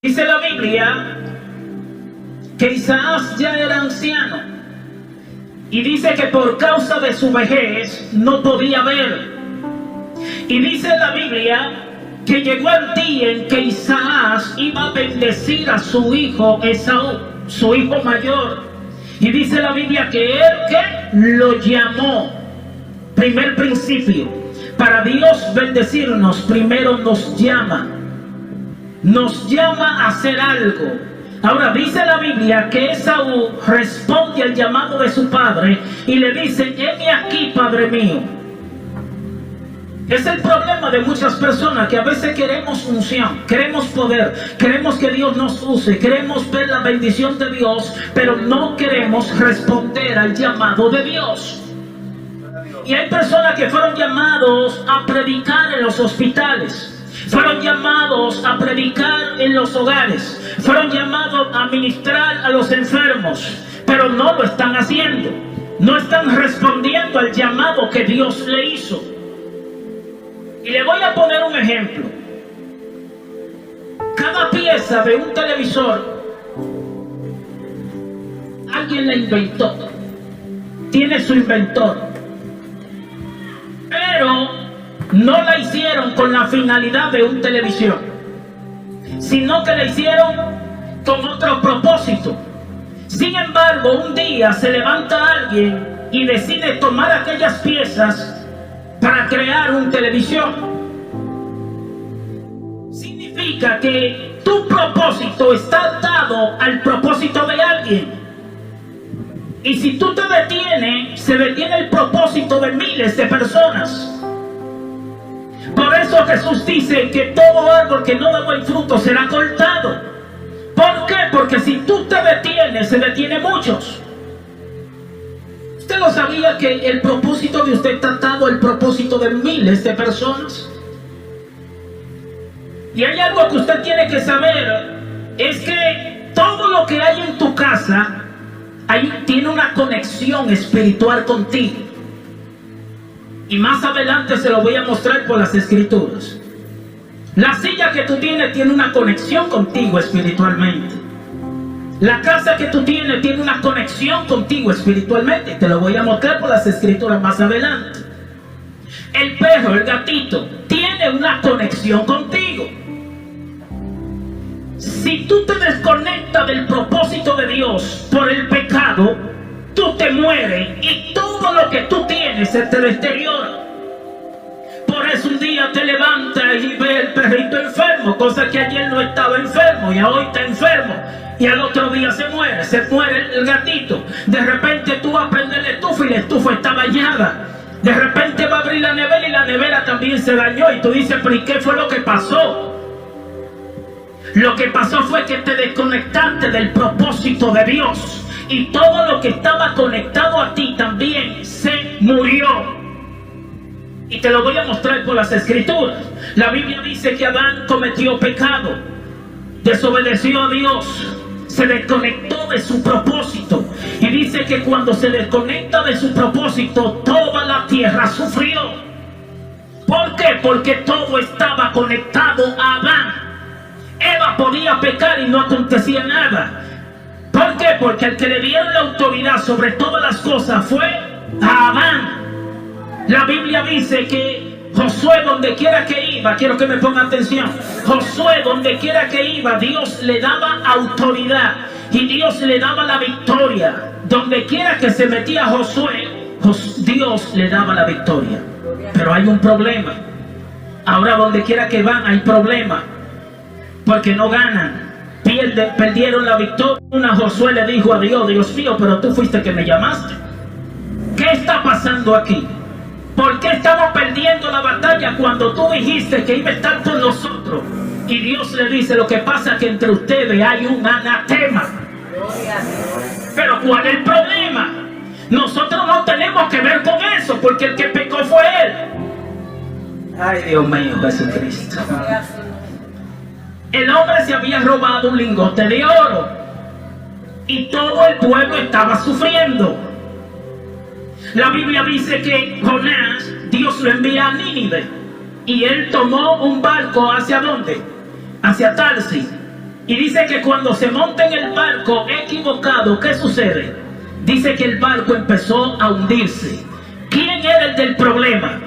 Dice la Biblia que Isaías ya era anciano y dice que por causa de su vejez no podía ver. Y dice la Biblia que llegó el día en que Isaías iba a bendecir a su hijo Esaú, su hijo mayor. Y dice la Biblia que él lo llamó. Primer principio: para Dios bendecirnos, primero nos llama a hacer algo. Ahora dice la Biblia que Esaú responde al llamado de su padre y le dice: heme aquí, padre mío. Es el problema de muchas personas, que a veces queremos unción, queremos poder, queremos que Dios nos use, queremos ver la bendición de Dios, pero no queremos responder al llamado de Dios. Y hay personas que fueron llamados a predicar en los hospitales, fueron llamados a predicar en los hogares, fueron llamados a ministrar a los enfermos, pero no lo están haciendo. No están respondiendo al llamado que Dios le hizo. Y le voy a poner un ejemplo. Cada pieza de un televisor, alguien la inventó, tiene su inventor, pero no la hicieron con la finalidad de un televisión, sino que la hicieron con otro propósito. Sin embargo, un día se levanta alguien y decide tomar aquellas piezas para crear un televisión. Significa que tu propósito está atado al propósito de alguien. Y si tú te detienes, se detiene el propósito de miles de personas. Por eso Jesús dice que todo árbol que no da buen fruto será cortado. ¿Por qué? Porque si tú te detienes, se detienen muchos. ¿Usted lo sabía que el propósito de usted está atado al propósito de miles de personas? Y hay algo que usted tiene que saber, es que todo lo que hay en tu casa, ahí tiene una conexión espiritual contigo. Y más adelante se lo voy a mostrar por las escrituras. La silla que tú tienes tiene una conexión contigo espiritualmente. La casa que tú tienes tiene una conexión contigo espiritualmente. Te lo voy a mostrar por las escrituras más adelante. El perro, el gatito, tiene una conexión contigo. Si tú te desconectas del propósito de Dios por el pecado, tú te mueres y todo lo que tú tienes se te deteriora. Por eso un día te levantas y ves el perrito enfermo, cosa que ayer no estaba enfermo y hoy está enfermo. Y al otro día se muere el gatito. De repente tú vas a prender la estufa y la estufa está dañada. De repente va a abrir la nevera y la nevera también se dañó. Y tú dices: pero ¿y qué fue lo que pasó? Lo que pasó fue que te desconectaste del propósito de Dios. Y todo lo que estaba conectado a ti también se murió. Y te lo voy a mostrar por las escrituras. La Biblia dice que Adán cometió pecado, desobedeció a Dios, se desconectó de su propósito. Y dice que cuando se desconecta de su propósito, toda la tierra sufrió. ¿Por qué? Porque todo estaba conectado a Adán. Eva podía pecar y no acontecía nada. ¿Por qué? Porque el que le dieron la autoridad sobre todas las cosas fue a Adán. La Biblia dice que Josué, donde quiera que iba, quiero que me ponga atención, Josué, donde quiera que iba, Dios le daba autoridad y Dios le daba la victoria. Donde quiera que se metía Josué, Dios le daba la victoria. Pero hay un problema. Ahora donde quiera que van hay problema, porque no ganan. Perdieron la victoria. Josué le dijo a Dios: Dios mío, pero tú fuiste que me llamaste. ¿Qué está pasando aquí? ¿Por qué estamos perdiendo la batalla cuando tú dijiste que iba a estar con nosotros? Y Dios le dice: lo que pasa es que entre ustedes hay un anatema. Pero ¿cuál es el problema? Nosotros no tenemos que ver con eso, porque el que pecó fue él. Ay, Dios mío, Jesucristo. El hombre se había robado un lingote de oro y todo el pueblo estaba sufriendo. La Biblia dice que Jonás, Dios lo envía a Nínive y él tomó un barco. ¿Hacia dónde? Hacia Tarsis. Y dice que cuando se monta en el barco equivocado, ¿qué sucede? Dice que el barco empezó a hundirse. ¿Quién era el del problema?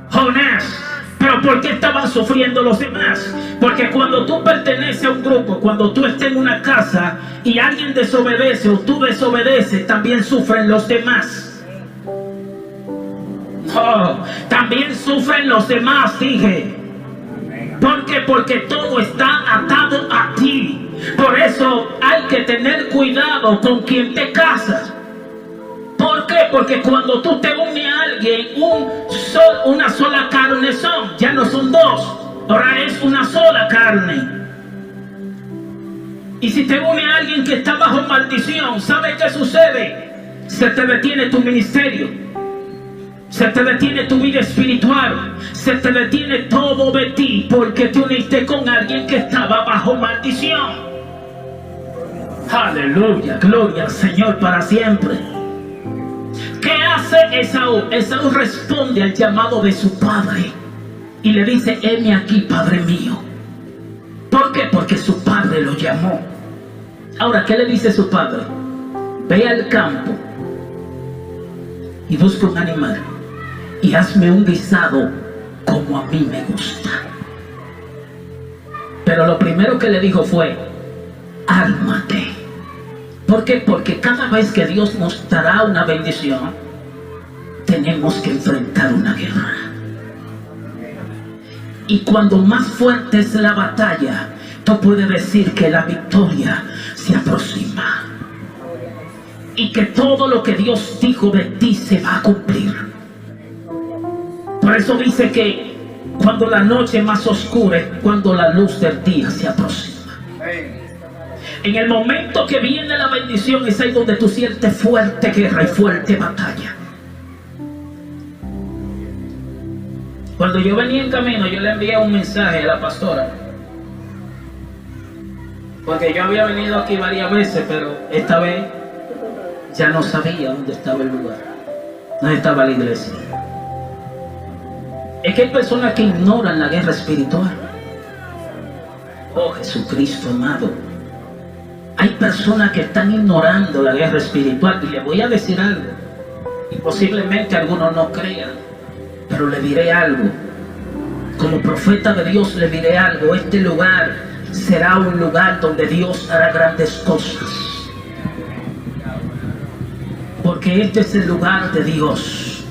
Jonás. ¿Pero por qué estaban sufriendo los demás? Porque cuando tú perteneces a un grupo, cuando tú estés en una casa y alguien desobedece o tú desobedeces, también sufren los demás. Oh, también sufren los demás, dije. ¿Por qué? Porque todo está atado a ti. Por eso hay que tener cuidado con quien te casas. ¿Por qué? Porque cuando tú te unes a alguien, una sola carne son. Ya no son dos. Ahora es una sola carne. Y si te une a alguien que está bajo maldición, ¿sabes qué sucede? Se te detiene tu ministerio. Se te detiene tu vida espiritual. Se te detiene todo de ti porque te uniste con alguien que estaba bajo maldición. Aleluya, gloria al Señor para siempre. ¿Qué hace Esaú? Esaú responde al llamado de su padre y le dice: heme aquí, padre mío. ¿Por qué? Porque su padre lo llamó. Ahora, ¿qué le dice su padre? Ve al campo y busca un animal y hazme un guisado como a mí me gusta. Pero lo primero que le dijo fue: ármate. ¿Por qué? Porque cada vez que Dios nos dará una bendición, tenemos que enfrentar una guerra. Y cuando más fuerte es la batalla, tú puedes decir que la victoria se aproxima. Y que todo lo que Dios dijo de ti se va a cumplir. Por eso dice que cuando la noche más oscura es cuando la luz del día se aproxima. En el momento que viene la bendición es ahí donde tú sientes fuerte guerra y fuerte batalla. Cuando yo venía en camino, yo le envié un mensaje a la pastora. Porque yo había venido aquí varias veces, pero esta vez ya no sabía dónde estaba el lugar, dónde estaba la iglesia. Es que hay personas que ignoran la guerra espiritual. Oh Jesucristo amado. Hay personas que están ignorando la guerra espiritual. Y le voy a decir algo. Y posiblemente algunos no crean. Pero le diré algo. Como profeta de Dios le diré algo. Este lugar será un lugar donde Dios hará grandes cosas. Porque este es el lugar de Dios.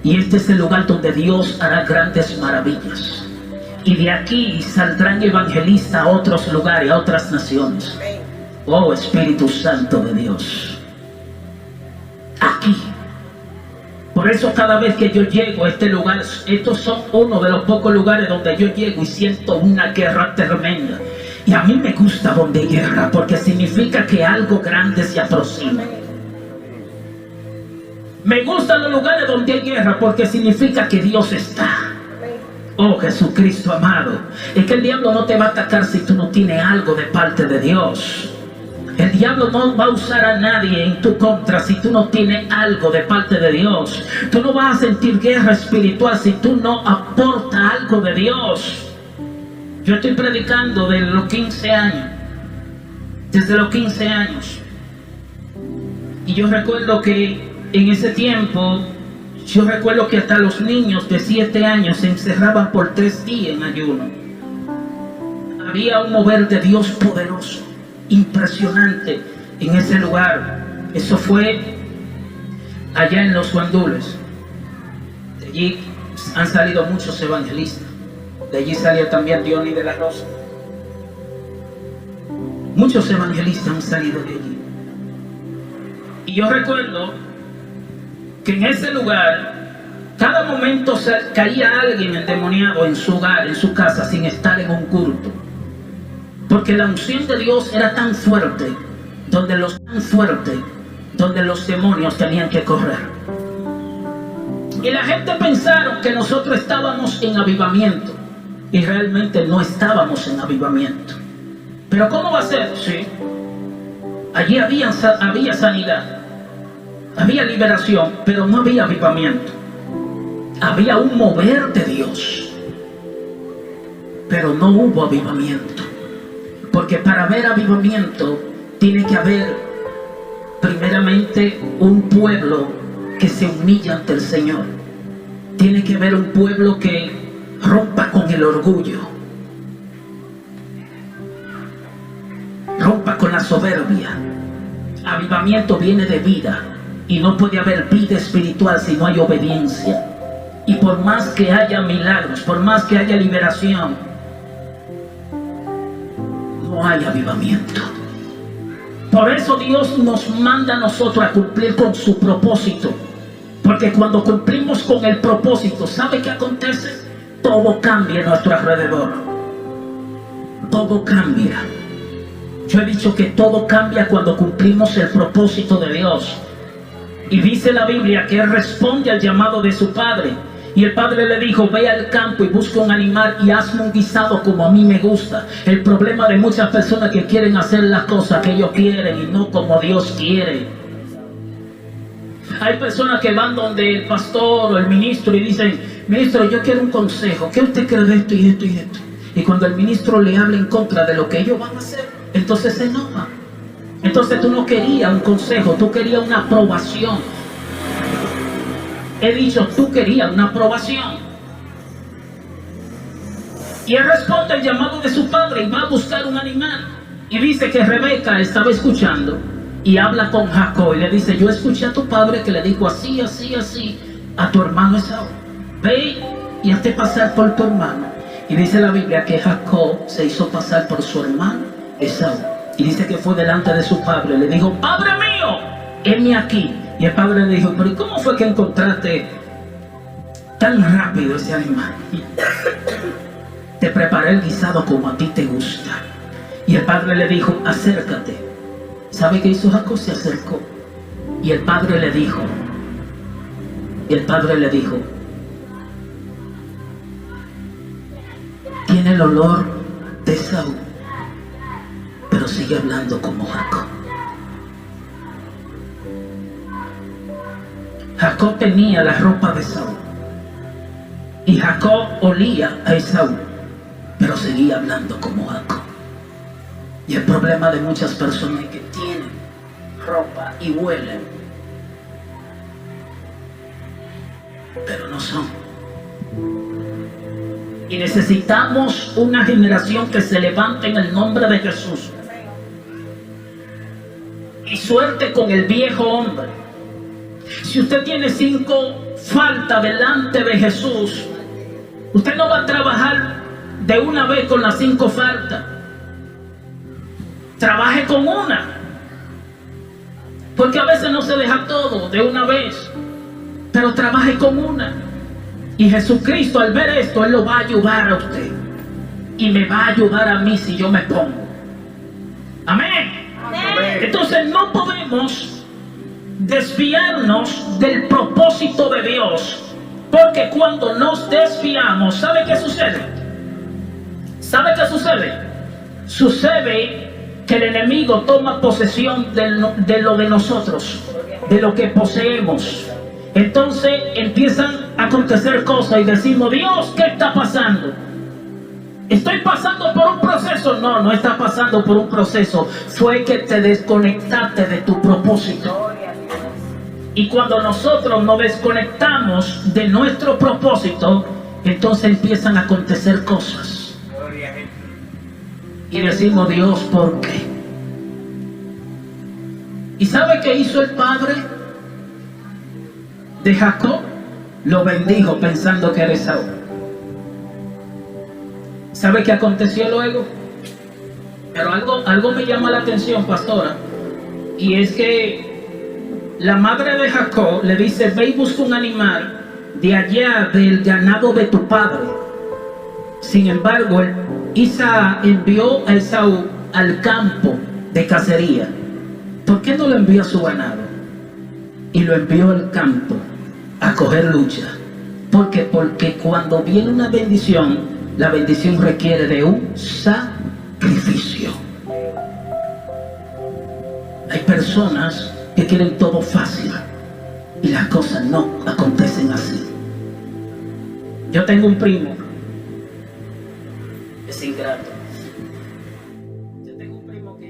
Y este es el lugar donde Dios hará grandes maravillas. Y de aquí saldrán evangelistas a otros lugares, a otras naciones. Oh Espíritu Santo de Dios. Aquí. Por eso cada vez que yo llego a este lugar, estos son uno de los pocos lugares donde yo llego y siento una guerra tremenda. Y a mí me gusta donde hay guerra, porque significa que algo grande se aproxima. Me gustan los lugares donde hay guerra, porque significa que Dios está. Oh Jesucristo amado. Es que el diablo no te va a atacar si tú no tienes algo de parte de Dios. El diablo no va a usar a nadie en tu contra si tú no tienes algo de parte de Dios. Tú no vas a sentir guerra espiritual si tú no aportas algo de Dios. Yo estoy predicando desde los 15 años. Desde los 15 años. Y yo recuerdo que en ese tiempo, yo recuerdo que hasta los niños de 7 años se encerraban por 3 días en ayuno. Había un mover de Dios poderoso, impresionante en ese lugar. Eso fue allá en los Guandules. De allí han salido muchos evangelistas. De allí salió también Dionis de la Rosa. Muchos evangelistas han salido de allí. Y yo recuerdo que en ese lugar, cada momento caía alguien endemoniado en su hogar, en su casa, sin estar en un culto. Porque la unción de Dios era tan fuerte, donde los demonios tenían que correr. Y la gente pensaron que nosotros estábamos en avivamiento, y realmente no estábamos en avivamiento. Pero ¿cómo va a ser? Sí. Allí había sanidad. Había liberación, pero no había avivamiento. Había un mover de Dios, pero no hubo avivamiento. Porque para haber avivamiento tiene que haber primeramente un pueblo que se humilla ante el Señor. Tiene que haber un pueblo que rompa con el orgullo, rompa con la soberbia. Avivamiento viene de vida, y no puede haber vida espiritual si no hay obediencia. Y por más que haya milagros, por más que haya liberación, no hay avivamiento. Por eso Dios nos manda a nosotros a cumplir con su propósito. Porque cuando cumplimos con el propósito, ¿sabe qué acontece? Todo cambia a nuestro alrededor. Todo cambia. Yo he dicho que todo cambia cuando cumplimos el propósito de Dios. Y dice la Biblia que Él responde al llamado de su padre. Y el padre le dijo: ve al campo y busca un animal y hazme un guisado como a mí me gusta. El problema de muchas personas que quieren hacer las cosas que ellos quieren y no como Dios quiere. Hay personas que van donde el pastor o el ministro y dicen: ministro, yo quiero un consejo. ¿Qué usted cree de esto y esto y esto? Y cuando el ministro le habla en contra de lo que ellos van a hacer, entonces se enoja. Entonces tú no querías un consejo, tú querías una aprobación. He dicho, tú querías una aprobación. Y él responde al llamado de su padre y va a buscar un animal. Y dice que Rebeca estaba escuchando y habla con Jacob y le dice: yo escuché a tu padre que le dijo así, así, así a tu hermano Esaú. Ve y hazte pasar por tu hermano. Y dice la Biblia que Jacob se hizo pasar por su hermano Esaú. Y dice que fue delante de su padre. Le dijo: padre mío, heme aquí. Y el padre le dijo: pero ¿y cómo fue que encontraste tan rápido ese animal? Te preparé el guisado como a ti te gusta. Y el padre le dijo: acércate. ¿Sabe qué hizo Jacob? Se acercó. Y el padre le dijo, tiene el olor de Esaú, pero sigue hablando como Jacob. Jacob tenía la ropa de Esaú y Jacob olía a Esaú, pero seguía hablando como Jacob. Y el problema de muchas personas es que tienen ropa y huelen, pero no son. Y necesitamos una generación que se levante en el nombre de Jesús. Y suerte con el viejo hombre. Si usted tiene 5 faltas delante de Jesús, usted no va a trabajar de una vez con las 5 faltas. Trabaje con una. Porque a veces no se deja todo de una vez, pero trabaje con una. Y Jesucristo, al ver esto, Él lo va a ayudar a usted. Y me va a ayudar a mí si yo me pongo. Amén. Amén. Entonces no podemos desviarnos del propósito de Dios. Porque cuando nos desviamos, ¿sabe qué sucede? ¿Sabe qué sucede? Sucede que el enemigo toma posesión de lo de nosotros, de lo que poseemos. Entonces empiezan a acontecer cosas y decimos: Dios, ¿qué está pasando? ¿Estoy pasando por un proceso? No, no está pasando por un proceso. Fue que te desconectaste de tu propósito. Y cuando nosotros nos desconectamos de nuestro propósito, entonces empiezan a acontecer cosas. Y decimos: Dios, ¿por qué? ¿Y sabe qué hizo el padre de Jacob? Lo bendijo pensando que era Esaú. ¿Sabe qué aconteció luego? Pero algo me llama la atención, pastora. Y es que la madre de Jacob le dice: ve y busca un animal de allá del ganado de tu padre. Sin embargo, Isaac envió a Esaú al campo de cacería. ¿Por qué no lo envió a su ganado? Y lo envió al campo a coger lucha. ¿Por qué? Porque cuando viene una bendición, la bendición requiere de un sacrificio. Hay personas que quieren todo fácil y las cosas no acontecen así. Yo tengo un primo